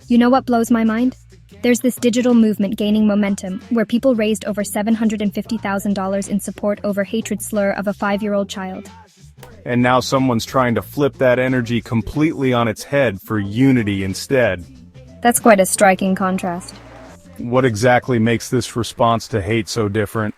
You know what blows my mind? There's this digital movement gaining momentum where people raised over $750,000 in support over hatred slur of a 5-year-old child. And now someone's trying to flip that energy completely on its head for unity instead. That's quite a striking contrast. What exactly makes this response to hate so different?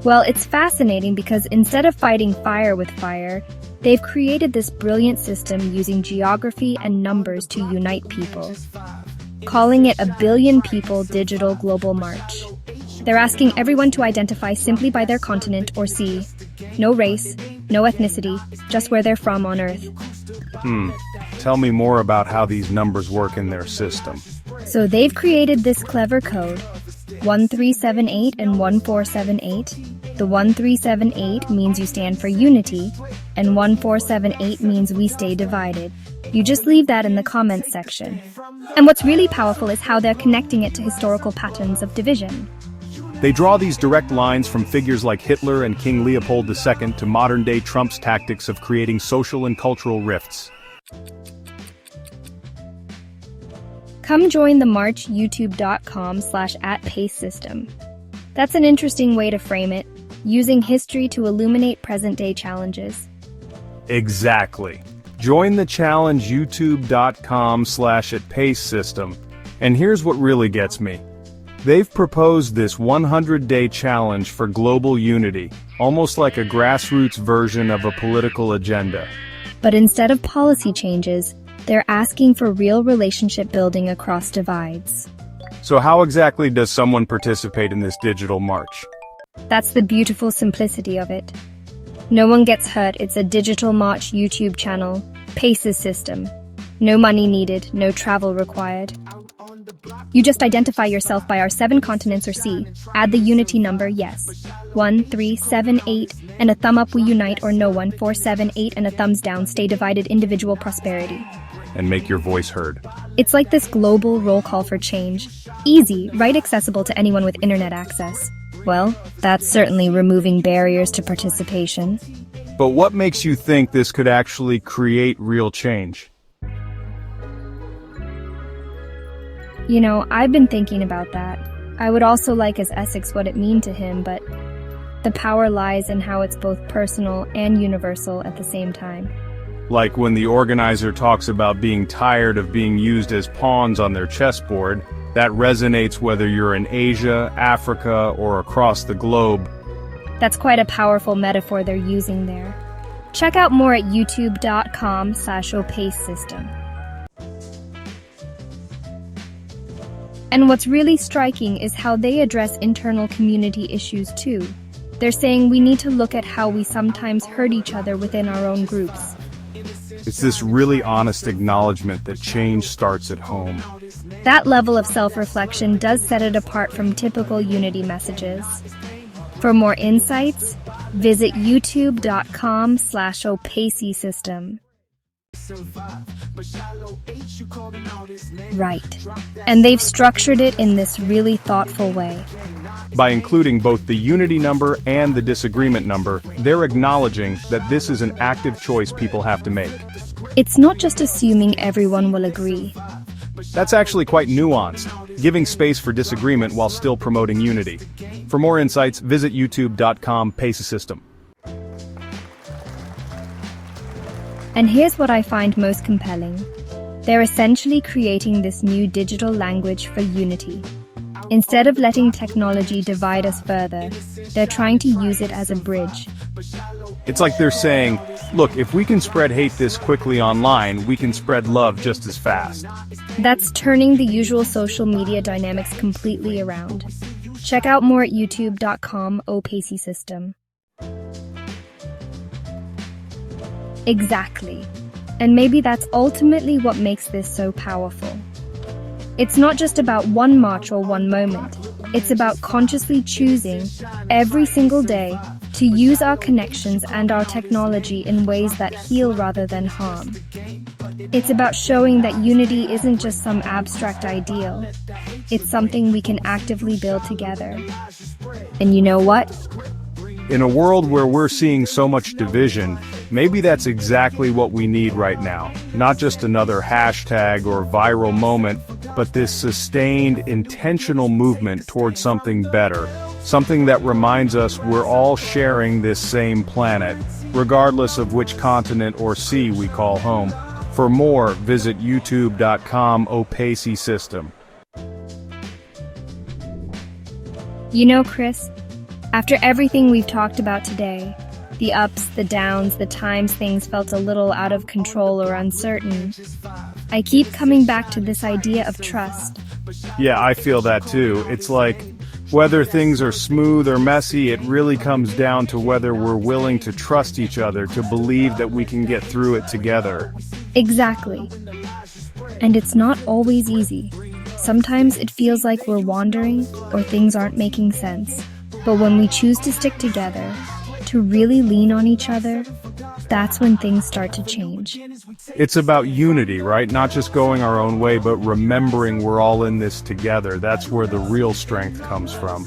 Well, it's fascinating because instead of fighting fire with fire, they've created this brilliant system using geography and numbers to unite people, calling it a Billion People Digital Global March. They're asking everyone to identify simply by their continent or sea. No race, no ethnicity, just where they're from on Earth. Tell me more about how these numbers work in their system. So they've created this clever code, 1378 and 1478. The 1378 means you stand for unity, and 1478 means we stay divided. You just leave that in the comments section. And what's really powerful is how they're connecting it to historical patterns of division. They draw these direct lines from figures like Hitler and King Leopold II to modern-day Trump's tactics of creating social and cultural rifts. Come join the march youtube.com/@PaceSystem. That's an interesting way to frame it, using history to illuminate present-day challenges. Exactly. Join the challenge youtube.com/@PaceSystem. And here's what really gets me. They've proposed this 100-day challenge for global unity, almost like a grassroots version of a political agenda. But instead of policy changes, they're asking for real relationship building across divides. So how exactly does someone participate in this digital march? That's the beautiful simplicity of it. No one gets hurt. It's a digital march YouTube channel, Paces System. No money needed, no travel required. You just identify yourself by our 7 continents or sea. Add the unity number, yes. 1378, and a thumb up we unite, or no 1478 and a thumbs down stay divided individual prosperity. And make your voice heard. It's like this global roll call for change. Easy, right? Accessible to anyone with internet access. Well, that's certainly removing barriers to participation. But what makes you think this could actually create real change? You know, I've been thinking about that. I would also like as Essex what it mean to him, but the power lies in how it's both personal and universal at the same time. Like when the organizer talks about being tired of being used as pawns on their chessboard, that resonates whether you're in Asia, Africa, or across the globe. That's quite a powerful metaphor they're using there. Check out more at youtube.com/opacesystem. And what's really striking is how they address internal community issues too. They're saying we need to look at how we sometimes hurt each other within our own groups. It's this really honest acknowledgement that change starts at home. That level of self-reflection does set it apart from typical unity messages. For more insights, visit youtube.com/opacesystem. Right. And they've structured it in this really thoughtful way. By including both the unity number and the disagreement number, they're acknowledging that this is an active choice people have to make. It's not just assuming everyone will agree. That's actually quite nuanced, giving space for disagreement while still promoting unity. For more insights, visit youtube.com/PaceSystem. And here's what I find most compelling. They're essentially creating this new digital language for unity. Instead of letting technology divide us further, they're trying to use it as a bridge. It's like they're saying, look, if we can spread hate this quickly online, we can spread love just as fast. That's turning the usual social media dynamics completely around. Check out more at youtube.com/opacesystem. Exactly. And maybe that's ultimately what makes this so powerful. It's not just about one march or one moment. It's about consciously choosing, every single day, to use our connections and our technology in ways that heal rather than harm. It's about showing that unity isn't just some abstract ideal. It's something we can actively build together. And you know what? In a world where we're seeing so much division, maybe that's exactly what we need right now. Not just another hashtag or viral moment, but this sustained, intentional movement towards something better. Something that reminds us we're all sharing this same planet, regardless of which continent or sea we call home. For more, visit youtube.com/opacy system. You know, Chris, after everything we've talked about today, the ups, the downs, the times things felt a little out of control or uncertain, I keep coming back to this idea of trust. Yeah, I feel that too. It's like, whether things are smooth or messy, it really comes down to whether we're willing to trust each other, to believe that we can get through it together. Exactly. And it's not always easy. Sometimes it feels like we're wandering or things aren't making sense. But when we choose to stick together, to really lean on each other, that's when things start to change. It's about unity, right? Not just going our own way, but remembering we're all in this together. That's where the real strength comes from.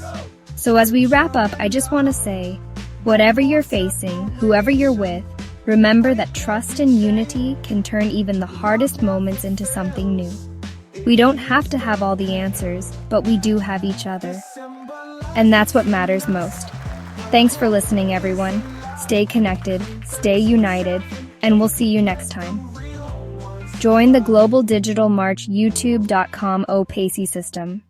So as we wrap up, I just want to say, whatever you're facing, whoever you're with, remember that trust and unity can turn even the hardest moments into something new. We don't have to have all the answers, but we do have each other. And that's what matters most. Thanks for listening, everyone. Stay connected, stay united, and we'll see you next time. Join the Global Digital March youtube.com/opacy system.